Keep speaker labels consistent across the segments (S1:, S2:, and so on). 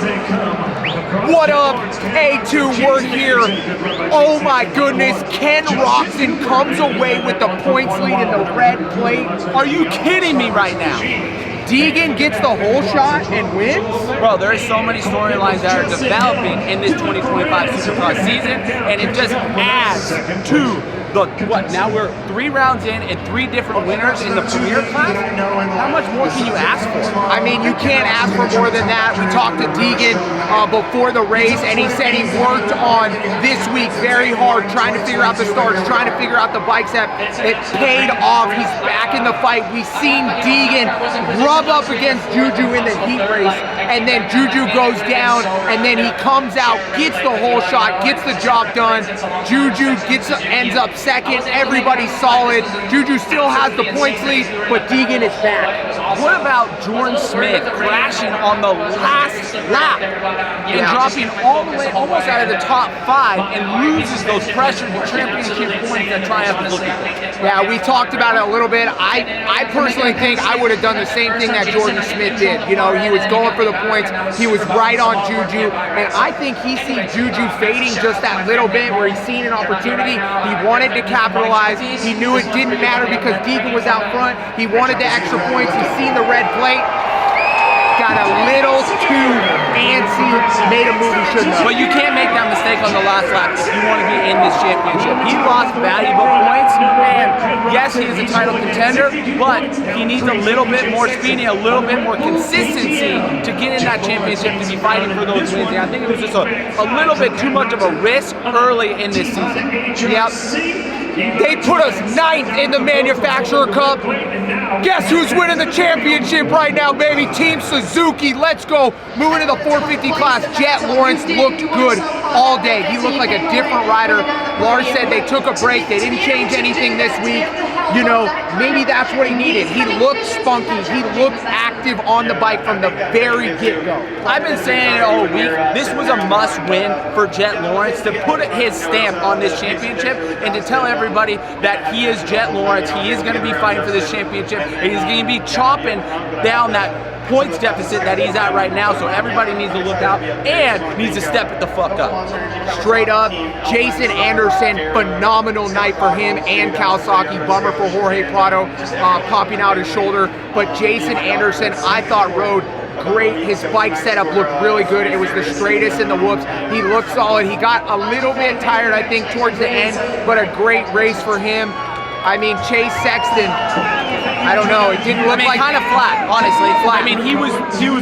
S1: What up, A2, we're here. Oh my goodness, Ken Roczen comes away with the points lead in the red plate. Are you kidding me right now? Deegan gets the whole shot and wins?
S2: Bro, there are so many storylines that are developing in this 2025 Supercross season, and it just adds to the, now we're 3 rounds in and 3 different winners in the premier class? How much more can you ask for?
S1: I mean, you can't ask for more than that. We talked to Deegan before the race, and he said he worked on this week very hard, trying to figure out the starts, trying to figure out the bike set. It paid off. He's back in the fight. We've seen Deegan rub up against Juju in the heat race, and then Juju goes down, and then he comes out, gets the whole shot, gets the job done. Juju ends up second. Everybody's solid. Juju still has the points lead, but Deegan is back.
S2: What about Jordan Smith crashing on the last lap and dropping all the way almost out of the top 5 and loses those pressure championship points that Triumph is looking for?
S1: Yeah, we talked about it a little bit. I personally think I would have done the same thing that Jordan Smith did. You know, he was going for the points. He was right on Juju, and I think he sees Juju fading just that little bit where he's seen an opportunity. He wanted to capitalize. He knew it didn't matter because Deegan was out front. He wanted the extra points. He's seen the red plate. Got a little too antsy, made a move he shouldn't have.
S2: But you can't make that mistake on the last lap if you want to be in this championship. He lost valuable points, and yes, he is a title contender, but he needs a little bit more speed and a little bit more consistency to get in that championship, to be fighting for those wins. And I think it was just a little bit too much of a risk early in this season.
S1: Yep. They put us 9th in the Manufacturer Cup. Guess who's winning the championship right now, baby? Team Suzuki, let's go. Moving to the 450 class. Jet Lawrence looked good all day. He looked like a different rider. Lars said they took a break. They didn't change anything this week. You know, maybe that's what he needed. He looked spunky. He looked active on the bike from the very get-go.
S2: I've been saying it all week. This was a must-win for Jet Lawrence to put his stamp on this championship and to tell everybody that he is Jet Lawrence. He is going to be fighting for this championship, and he's going to be chopping down that points deficit that he's at right now, so everybody needs to look out and needs to step it the fuck up.
S1: Straight up, Jason Anderson, phenomenal night for him and Kawasaki. Bummer for Jorge Prado popping out his shoulder, but Jason Anderson, I thought rode great. His bike setup looked really good. It was the straightest in the whoops. He looked solid. He got a little bit tired, I think, towards the end, but a great race for him. I mean, Chase Sexton, I don't know, it didn't look like
S2: kind of flat, honestly. Flat. I mean, he was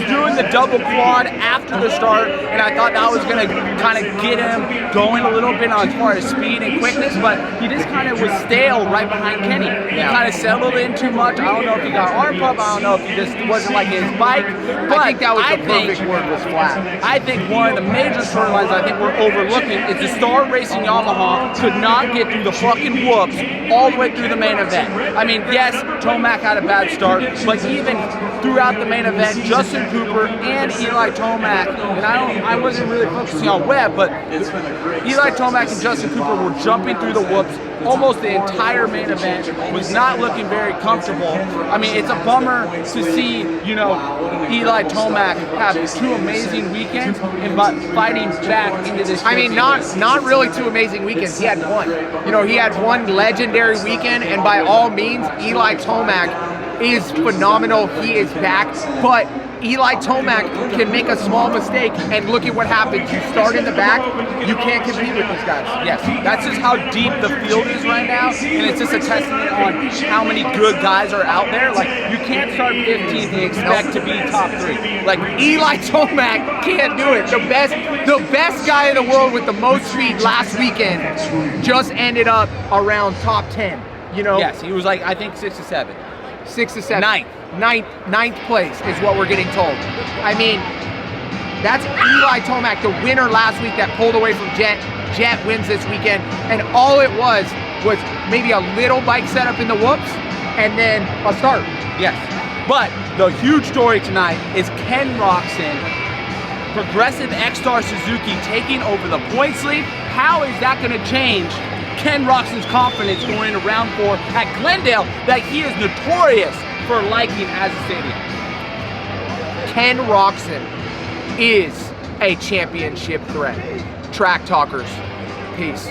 S2: doing the double quad after the start, and I thought that was going to kind of get him going a little bit on as far as speed and quickness, but he just kind of was stale right behind Kenny. He kind of settled in too much. I don't know if he got arm pump. I don't know if he just wasn't like his bike. But
S1: I think that was the perfect word, was flat.
S2: I think one of the major storylines I think we're overlooking is the Star Racing Yamaha could not get through the fucking whoops all the way through the main event. I mean, yes, Tomac had a bad start, but even throughout the main event, Justin Cooper and Eli Tomac, and I wasn't really focusing on Webb, but Eli Tomac and Justin Cooper were jumping through the whoops almost the entire main event, was not looking very comfortable. I mean, it's a bummer to see, you know, Eli Tomac have 2 amazing weekends and fighting back into this.
S1: I mean, not really 2 amazing weekends. He had 1. You know, he had 1 legendary weekend, and by all means, Eli Tomac is phenomenal. He is back, but Eli Tomac can make a small mistake, and look at what happens. You start in the back, you can't compete with these guys.
S2: Yes, that's just how deep the field is right now, and it's just a testament on how many good guys are out there. Like, you can't start 15th and expect to be top 3. Like,
S1: Eli Tomac can't do it. The best guy in the world with the most speed last weekend just ended up around top 10. You know?
S2: Yes, he was like, I think 6 to 7.
S1: 6 to 7. Ninth place is what we're getting told. I mean, that's Eli Tomac, the winner last week that pulled away from Jet. Jet wins this weekend, and all it was maybe a little bike setup in the whoops, and then a start.
S2: Yes, but the huge story tonight is Ken Roczen, Progressive X-Star Suzuki taking over the points lead. How is that going to change Ken Roczen's confidence going into round 4 at Glendale that he is notorious for liking as a stadium?
S1: Ken Roczen is a championship threat. Track Talkers, peace.